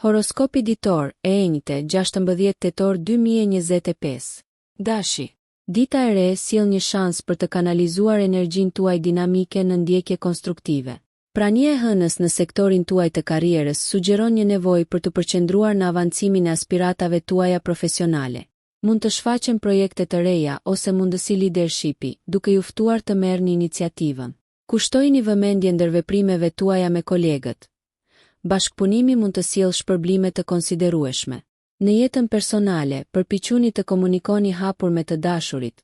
Horoskopi ditor, e enjte, 16 tetor 2025. Dashi. Dita e re sjell një shans për të kanalizuar energjinë tuaj dinamike në ndjekje konstruktive. Prania e hënës në sektorin tuaj të karrierës sugjeron një nevojë për të përqendruar në avancimin e aspiratave tuaja profesionale. Mund të shfaqen projekte të reja ose mundësi leadershipi, duke ju ftuar të merrni iniciativën. Kushtojini vëmendje ndër veprimeve tuaja me kolegët. Bashkëpunimi mund të sjellë shpërblime të konsiderueshme. Në jetën personale, përpiquni të komunikoni hapur me të dashurit.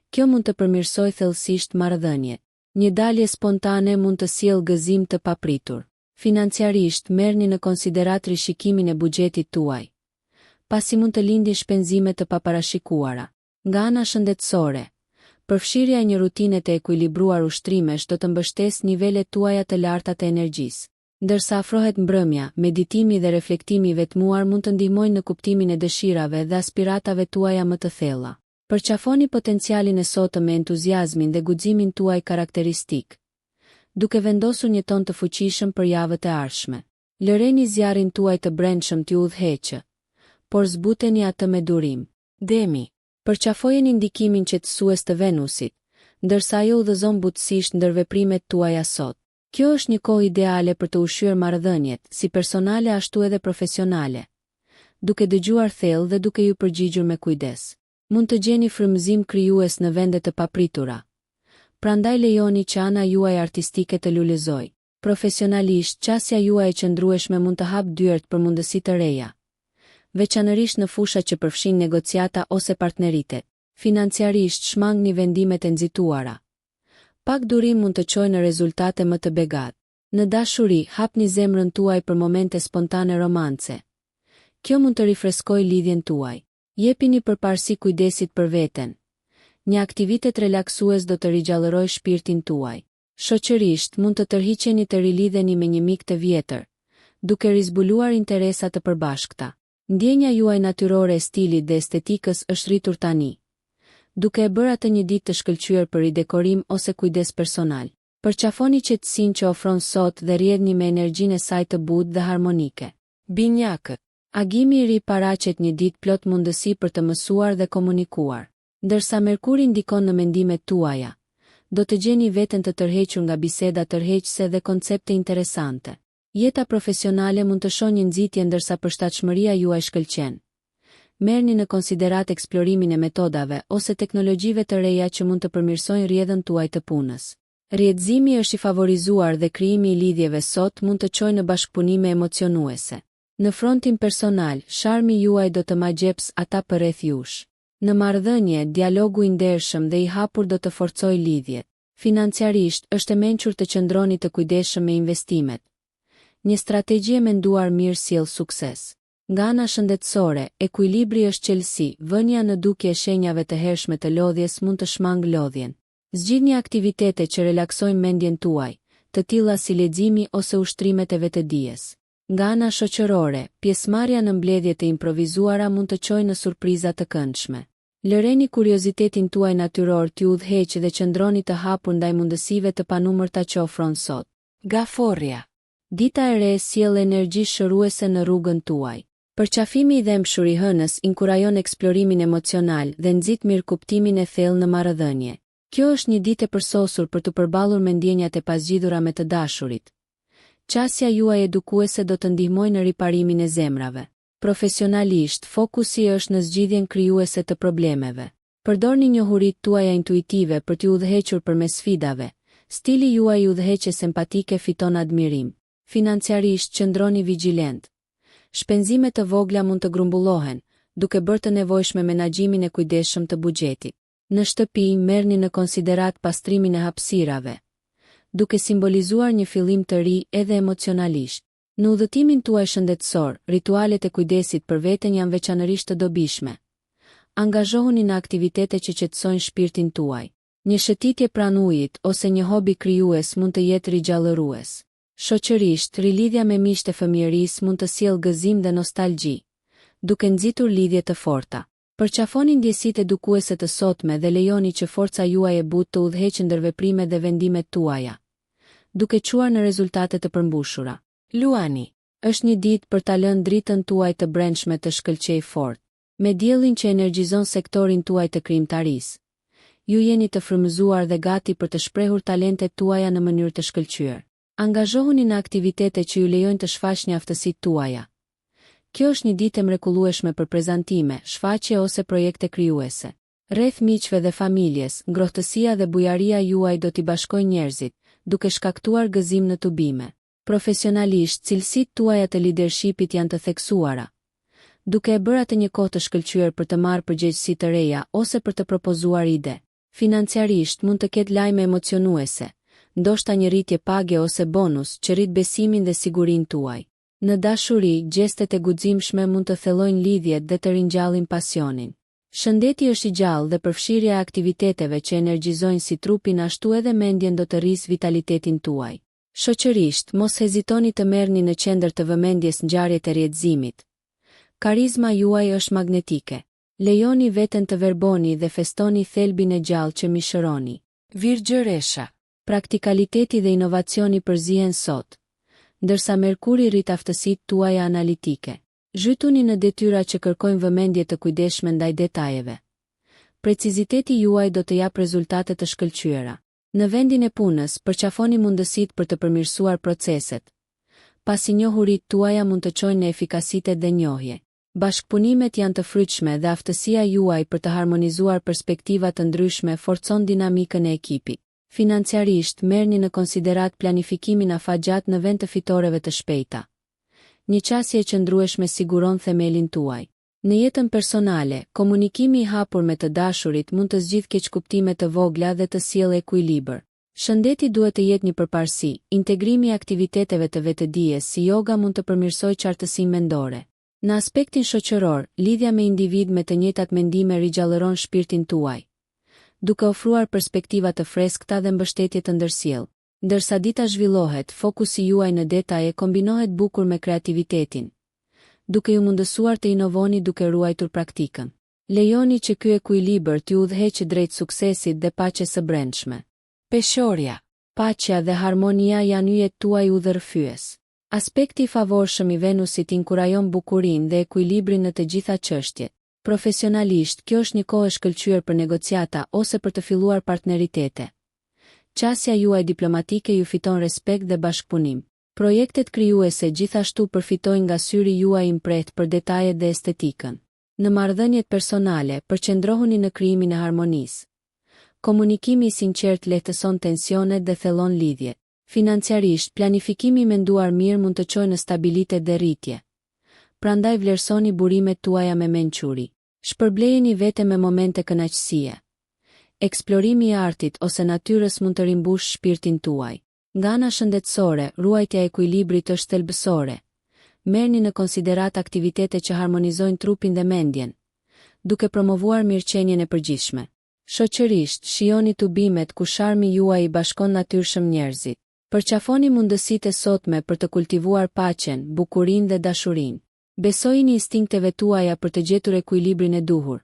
Kjo mund të përmirësojë thellësisht marrëdhëniet. Një dalje spontane mund të sjellë gëzim të papritur. Financiarisht, merrni në konsiderat rishikimin e buxhetit tuaj, pasi mund të lindin shpenzime të paparashikuara. Nga ana shëndetësore, përfshirja e një rutine të ekuilibruar ushtrimesh do të mbështesë nivelet tuaja të larta të energjisë. Ndërsa afrohet mbrëmja, meditimi dhe reflektimi i vetmuar mund të ndihmojnë në kuptimin e dëshirave dhe aspiratave tuaja më të thella. Përqafoni potencialin e sotëm me entuziazmin dhe guximin tuaj karakteristik, duke vendosur një ton të fuqishëm për javët e ardhshme. Lëreni zjarrin tuaj të brendshëm t'ju udhëheqë, por zbuteni atë me durim. Demi. Përqafojeni ndikimin qetësues të Venusit, ndërsa ajo udhëzon butësisht ndër veprimet tuaja sot. Kjo është një kohë ideale për të ushqyer marrëdhëniet, si personale ashtu edhe profesionale, duke dëgjuar thellë dhe duke ju përgjigjur me kujdes. Mund të gjeni frymëzim krijues në vende të papritura. Prandaj lejoni që ana juaj artistike të lulëzojë. Profesionalisht, qasja juaj e qëndrueshme mund të hapë dyert për mundësi të reja, veçanërisht në fusha që përfshin negociata ose partneritet. Financiarisht, shmangni vendimet e nxituara. Pak durim mund të çojë në rezultate më të begat. Në dashuri, hapni zemrën tuaj për momente spontane romance. Kjo mund të rifreskojë lidhjen tuaj. Jepini përparësi kujdesit për veten. Një aktivitet relaksues do të rigjallërojë shpirtin tuaj. Shoqërisht, mund të tërhiqeni të rilidheni me një mik të vjetër, duke rizbuluar interesa të përbashkëta. Ndjenja juaj natyrore e stilit dhe estetikës është rritur tani, duke e bërë atë një ditë të shkëlqyer për ridekorim ose kujdes personal. Përqafoni qetësinë që ofron sot dhe rrjedhni me energjinë e saj të butë dhe harmonike. Binjakët. Agimi i ri paraqet një ditë plot mundësi për të mësuar dhe komunikuar. Ndërsa Merkuri ndikon në mendimet tuaja, do të gjeni veten të tërhequr nga biseda tërheqëse dhe koncepte interesante. Jeta profesionale mund të shohë një nxitje ndërsa përshtatshmëria juaj shkëlqen. Merrni në konsiderat eksplorimin e metodave ose teknologjive të reja që mund të përmirësojnë rrjedhën tuaj të punës. Rrjedhëzimi është i favorizuar dhe krijimi i lidhjeve sot mund të çojë në bashkëpunime emocionuese. Në frontin personal, sharmi juaj do të magjeps ata përreth jush. Në marrëdhënie, dialogu i ndershëm dhe i hapur do të forcojë lidhjet. Financiarisht, është e mençur të qëndroni të kujdesshëm me investimet. Një strategji e menduar mirë sjell sukses. Nga ana shëndetësore, ekuilibri është çelësi, vënia në dukje e shenjave të hershme të lodhjes mund të shmangë lodhjen. Zgjidhni aktivitete që relaksojnë mendjen tuaj, të tilla si leximi ose ushtrimet e vetëdijes. Nga ana shoqërore, pjesëmarrja në mbledhje të improvizuara mund të çojë në surpriza të këndshme. Lëreni kuriozitetin tuaj natyror t'ju udhëheqë dhe qëndroni të hapur ndaj mundësive të panumërta që ofron sot. Gaforria. Dita e re sjell energji shëruese në rrugën tuaj. Përqafimi i dhëmshur i hënës inkurajon eksplorimin emocional dhe nxit mirëkuptimin e thellë në marrëdhënie. Kjo është një ditë e përsosur për të përballur me ndjenjat e pazgjidhura me të dashurit. Qasja juaj edukuese do të ndihmojë në riparimin e zemrave. Profesionalisht, fokusi është në zgjidhjen krijuese të problemeve. Përdorni njohuritë tuaja intuitive për t'ju udhëhequr përmes sfidave. Stili juaj udhëheqës empatike fiton admirim. Financiarisht, qëndroni vigjilent. Shpenzimet të vogla mund të grumbullohen, duke bërë të nevojshme menaxhimin e kujdesshëm të buxhetit. Në shtëpi, merrni në konsiderat pastrimin e hapësirave, duke simbolizuar një fillim të ri edhe emocionalisht. Në udhëtimin tuaj shëndetësor, ritualet e kujdesit për veten janë veçanërisht të dobishme. Angazhohuni në aktivitete që qetësojnë shpirtin tuaj. Një shëtitje pranë ujit ose një hobi krijues mund të jetë rigjallërues. Shoqërisht, rilidhja me miqtë e fëmijërisë mund të sjellë gëzim dhe nostalgji, duke nxitur lidhje të forta. Përqafoni ndjesitë edukuese të sotme dhe lejoni që forca juaj e butë të udhëheqë ndër veprimet dhe vendimet tuaja, duke çuar në rezultate të përmbushura. Luani. Është një ditë për ta lënë dritën tuaj të brendshme të shkëlqej fort. Me diellin që energjizon sektorin tuaj të krijimtarisë, ju jeni të frymëzuar dhe gati për të shprehur talentet tuaja në mënyrë të shkëlqyer. Angazhohuni në aktivitete që ju lejojnë të shfaqni aftësitë tuaja. Kjo është një ditë e mrekullueshme për prezantime, shfaqje ose projekte krijuese. Rreth miqve dhe familjes, ngrohtësia dhe bujaria juaj do t'i bashkojnë njerëzit, duke shkaktuar gëzim në tubime. Profesionalisht, cilësitë tuaja të leadershipit janë të theksuara, duke e bërë atë një kohë të shkëlqyer për të marrë përgjegjësi të reja ose për të propozuar ide. Financiarisht mund të ketë lajme emocionuese, ndoshta një rritje page ose bonus që rrit besimin dhe sigurinë tuaj. Në dashuri, gjestet e guximshme mund të thellojnë lidhjet dhe të ringjallin pasionin. Shëndeti është i gjallë dhe përfshirja e aktiviteteve që energjizojnë si trupin ashtu edhe mendjen do të rrisë vitalitetin tuaj. Shoqërisht, mos hezitoni të merrni në qendër të vëmendjes ngjarjet e rrjedhimit. Karizma juaj është magnetike. Lejoni veten të verboni dhe festoni thelbin e gjallë që mishëroni. Virgjëresha. Praktikaliteti dhe inovacioni përzihen sot, ndërsa Merkuri rrit aftësitë tuaja analitike. Zhytuni në detyra që kërkojnë vëmendje të kujdesshme ndaj detajeve. Preciziteti juaj do të japë rezultate të shkëlqyera. Në vendin e punës, përqafoni mundësitë për të përmirësuar proceset, pasi njohuritë tuaja mund të çojnë në efikasitet dhe njohje. Bashkëpunimet janë të frytshme dhe aftësia juaj për të harmonizuar perspektiva të ndryshme forcon dinamikën e ekipit. Financiarisht, merrni në konsiderat planifikimin afatgjatë në vend të fitoreve të shpejta. Një qasje e qëndrueshme siguron themelin tuaj. Në jetën personale, komunikimi i hapur me të dashurit mund të zgjidhë keqkuptime të vogla dhe të sjellë ekuilibër. Shëndeti duhet të jetë një përparësi. Integrimi i aktiviteteve të vetëdijes si yoga mund të përmirësojë qartësinë mendore. Në aspektin shoqëror, lidhja me individ me të njëjtat mendime rigjallëron shpirtin tuaj, duke ofruar perspektiva të freskëta dhe mbështetje të ndërsjellë. Ndërsa dita zhvillohet, fokusi juaj në detaje kombinohet bukur me kreativitetin, duke ju mundësuar të inovoni duke ruajtur praktikën. Lejoni që ky ekuilibër t'ju udhëheqë drejt suksesit dhe paqes së brendshme. Peshorja. Paqja dhe harmonia janë yjet tuaj udhërrëfyes. Aspekti i favorshëm i Venusit inkurajon bukurinë dhe ekuilibrin në të gjitha çështjet. Profesionalisht, kjo është një kohë e shkëlqyer për negociata ose për të filluar partneritete. Qasja juaj diplomatike ju fiton respekt dhe bashkëpunim. Projektet krijuese gjithashtu përfitojnë nga syri juaj i mprehtë për detajet dhe estetikën. Në marrëdhëniet personale, përqendrohuni në krijimin e harmonisë. Komunikimi i sinqert lehtëson tensionet dhe thellon lidhjet. Financiarisht, planifikimi i menduar mirë mund të çojë në stabilitet dhe rritje. Prandaj vlerësoni burimet tuaja me mençuri. Shpërblejeni vete me momente kënaqësie. Eksplorimi i artit ose natyrës mund të rimbush shpirtin tuaj. Nga ana shëndetësore, ruajtja e ekuilibrit është thelbësore. Merrni në konsiderat aktivitete që harmonizojnë trupin dhe mendjen, duke promovuar mirëqenien e përgjithshme. Shoqërisht, shijoni tubimet ku sharmi juaj i bashkon natyrshëm njerëzit. Përqafoni mundësitë e sotme për të kultivuar paqen, bukurinë dhe dashurinë. Besojini instinkteve tuaja për të gjetur ekuilibrin e duhur,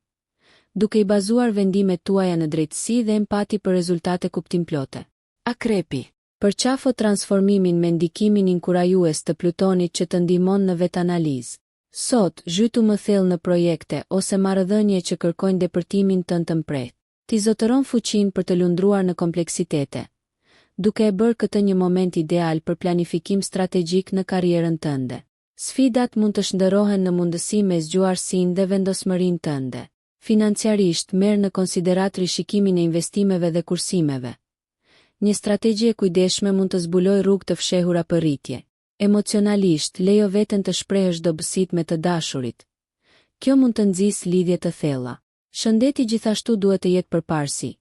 duke i bazuar vendimet tuaja në drejtësi dhe empati për rezultate kuptimplote. Akrepi. Përqafo transformimin me ndikimin inkurajues të Plutonit që të ndihmon në vetanalizë. Sot, zhytu më thellë në projekte ose marrëdhënie që kërkojnë depërtimin tënd të mprehtë. Ti zotëron fuqinë për të lundruar në kompleksitete, duke e bërë këtë një moment ideal për planifikim strategjik në karrierën tënde. Sfidat mund të shndërrohen në mundësi me zgjuarsinë dhe vendosmërinë tënde. Financiarisht, merr në konsiderat rishikimin e investimeve dhe kursimeve. Një strategji e kujdesshme mund të zbulojë rrugë të fshehura për rritje. Emocionalisht, lejo veten të shprehësh dobësitë me të dashurit. Kjo mund të nxjisë lidhje të thella. Shëndeti gjithashtu duhet të jetë përparësi.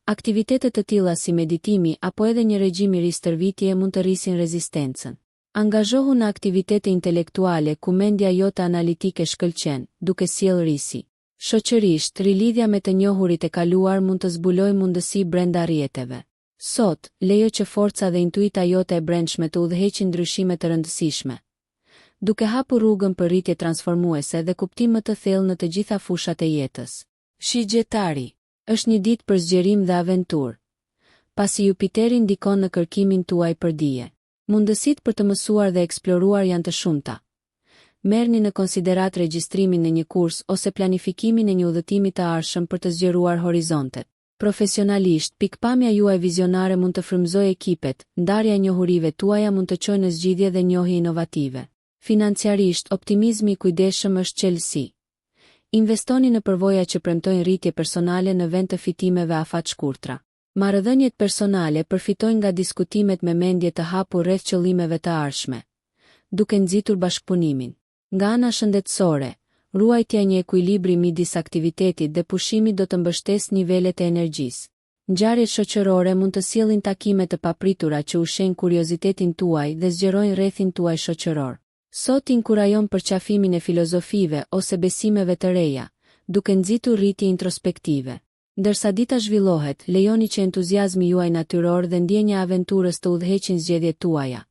Aktivitete të tilla si meditimi apo edhe një regjim i ristërvitje mund të rrisin rezistencën. Angazhohu në aktivitete intelektuale ku mendja jote analitike shkëlqen, duke sjellë risi. Shoqërisht, rilidhja me të njohurit e kaluar mund të zbulojë mundësi brenda rrjeteve. Sot, lejo që forca dhe intuita jote e brendshme të udhëheqin ndryshime të rëndësishme, duke hapur rrugën për rritje transformuese dhe kuptim më të thellë në të gjitha fushat e jetës. Shigjetari. Është një ditë për zgjerim dhe aventurë, pasi Jupiteri ndikon në kërkimin tuaj për dije. Mundësitë për të mësuar dhe eksploruar janë të shumta. Merrni në konsiderat regjistrimin në një kurs ose planifikimin e një udhëtimi të ardhshëm për të zgjeruar horizontet. Profesionalisht, pikpamja juaj vizionare mund të frymëzojë ekipet, ndarja e njohurive tuaja mund të çojë në zgjidhje dhe njohje inovative. Financiarisht, optimizmi i kujdesshëm është çelësi. Investoni në përvoja që premtojnë rritje personale në vend të fitimeve afat shkurtra. Marrëdhëniet personale përfitojnë nga diskutimet me mendje të hapur rreth qëllimeve të ardhshme, duke nxitur bashkëpunimin. Nga ana shëndetësore, ruajtja e një ekuilibri midis aktivitetit dhe pushimit do të mbështesë nivelet e energjisë. Ngjarjet shoqërore mund të sjellin takime të papritura që ushqejnë kuriozitetin tuaj dhe zgjerojnë rrethin tuaj shoqëror. Sot inkurajon përqafimin e filozofive ose besimeve të reja, duke nxitur rritje introspektive. Ndërsa dita zhvillohet, lejoni që entuziazmi juaj natyror dhe ndjenja e aventurës të udhëheqin zgjedhjet tuaja,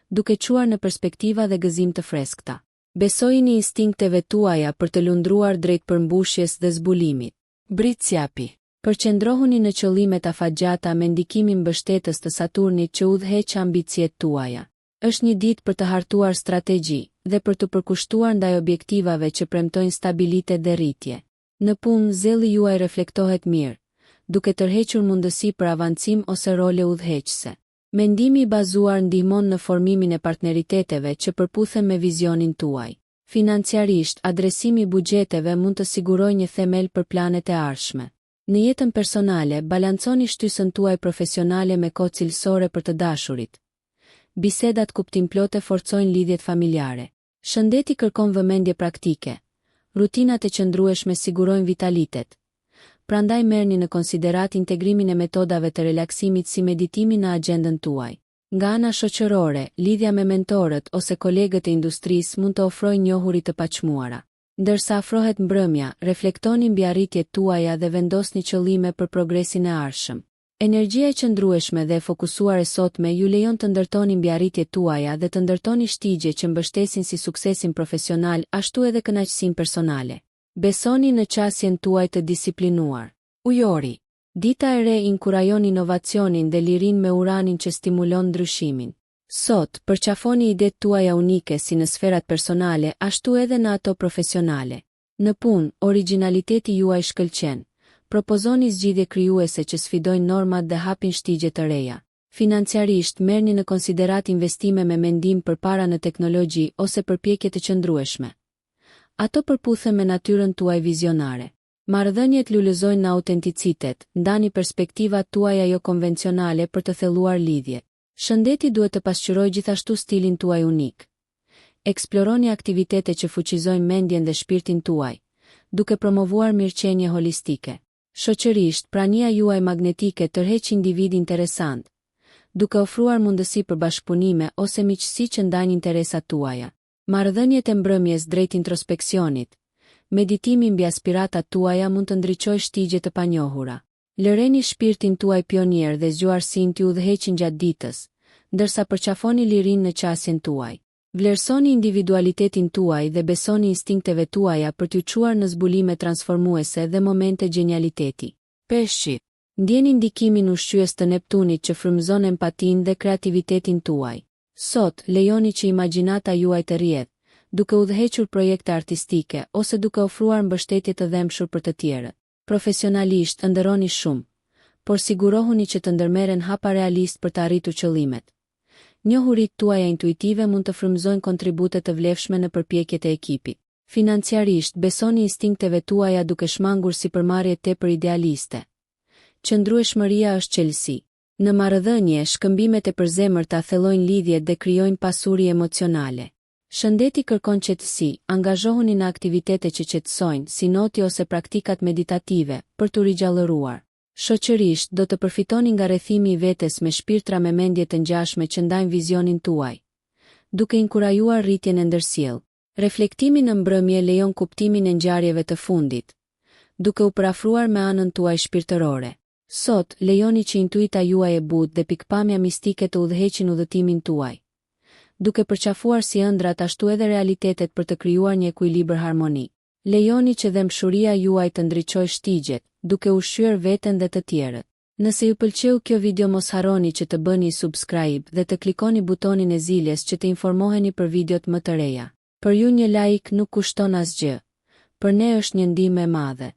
duke çuar në perspektiva dhe gëzim të freskëta. Besojini instinkteve tuaja për të lundruar drejt përmbushjes dhe zbulimit. Britsjapi. Përqendrohuni në qëllimet afatgjata me ndikimin mbështetës të Saturnit që udhëheq ambicjet tuaja. Është një ditë për të hartuar strategji dhe për të përkushtuar ndaj objektivave që premtojnë stabilitet dhe rritje. Në punë, zelli juaj reflektohet mirë, duke tërhequr mundësi për avancim ose role udhëheqëse. Mendimi i bazuar ndihmon në formimin e partneriteteve që përputhen me vizionin tuaj. Financiarisht, adresimi i buxheteve mund të sigurojë një themel për planet e ardhshme. Në jetën personale, balanconi shtysën tuaj profesionale me kohë cilësore për të dashurit. Bisedat kuptimplote forcojnë lidhjet familjare. Shëndeti kërkon vëmendje praktike. Rutinat e qëndrueshme sigurojnë vitalitet. Prandaj merrni në konsiderat integrimin e metodave të relaksimit si meditimi në agjendën tuaj. Nga ana shoqërore, lidhja me mentorët ose kolegët e industrisë mund të ofrojë njohuri të paçmuara. Ndërsa afrohet mbrëmja, reflektoni mbi arritjet tuaja dhe vendosni qëllime për progresin e ardhshëm. Energjia e qëndrueshme dhe e fokusuar e sotme ju lejon të ndërtoni mbi arritjet tuaja dhe të ndërtoni shtigje që mbështesin si suksesin profesional ashtu edhe kënaqësinë personale. Besoni në qasjen tuaj të disiplinuar. Ujori. Dita e re inkurajon inovacionin dhe lirinë me uranin që stimulon ndryshimin. Sot, përqafoni idetë tuaja unike si në sferat personale ashtu edhe në ato profesionale. Në punë, origjinaliteti juaj shkëlqen. Propozoni zgjidhje krijuese që sfidojnë normat dhe hapin shtigje të reja. Financiarisht, merrni në konsiderat investime me mendim përpara në teknologji ose përpjekje të qëndrueshme. Ato përputhen me natyrën tuaj vizionare. Marrëdhëniet lulëzojnë në autenticitet, ndani perspektivat tuaja jo konvencionale për të thelluar lidhje. Shëndeti duhet të pasqyrojë gjithashtu stilin tuaj unik. Eksploroni aktivitete që fuqizojnë mendjen dhe shpirtin tuaj, duke promovuar mirëqenie holistike. Shoqërisht, prania juaj magnetike tërheq individ interesant, duke ofruar mundësi për bashkëpunime ose miqësi që ndajnë interesat tuaja. Marrëdhëniet e mbrëmjes drejt introspeksionit. Meditimi mbi aspiratat tuaja mund të ndriçojë shtigje të panjohura. Lëreni shpirtin tuaj pionier dhe zgjuarsinë t'ju udhëheqin gjatë ditës, ndërsa përqafoni lirinë në qasjen tuaj. Vlerësoni individualitetin tuaj dhe besoni instinkteve tuaja për t'ju çuar në zbulime transformuese dhe momente genialiteti. Peshqit. Ndjeni ndikimin ushqyes të Neptunit që frymëzon empatinë dhe kreativitetin tuaj. Sot, lejoni që imagjinata juaj të rrjedhë, duke udhëhequr projekte artistike ose duke ofruar mbështetje të dhëmshur për të tjerët. Profesionalisht ëndërroni shumë, por sigurohuni që të ndërmerren hapa realist për të arritur qëllimet. Njohuritë tuaja intuitive mund të frymëzojnë kontribute të vlefshme në përpjekjet e ekipit. Financiarisht, besoni instinkteve tuaja duke shmangur sipërmarrje tepër idealiste. Qëndrueshmëria është çelësi. Në marrëdhënie, shkëmbimet e përzemërta thellojnë lidhjet dhe krijojnë pasuri emocionale. Shëndeti kërkon qetësi, angazhohuni në aktivitete që qetësojnë, si noti ose praktikat meditative, për t'u rigjallëruar. Shoqërisht, do të përfitoni nga rrethimi i vetes me shpirtra me mendje të ngjashme që ndajnë vizionin tuaj, duke inkurajuar rritjen e ndërsjellë. Reflektimi në mbrëmje lejon kuptimin e ngjarjeve të fundit, duke u parafruar me anën tuaj shpirtërore. Sot, lejoni që intuita juaj e butë dhe pikpamja mistike të udhëheqin udhëtimin tuaj, duke përqafuar si ëndrat ashtu edhe realitetet për të krijuar një ekuilibër harmoni. Lejoni që dëmshuria juaj të ndriçojë shtigjet, duke ushqyer veten dhe të tjerët. Nëse ju pëlqeu kjo video mos harroni që të bëni subscribe dhe të klikoni butonin e ziljes që të informoheni për videot më të reja. Për ju një like nuk kushton asgjë. Për ne është një ndihmë e madhe.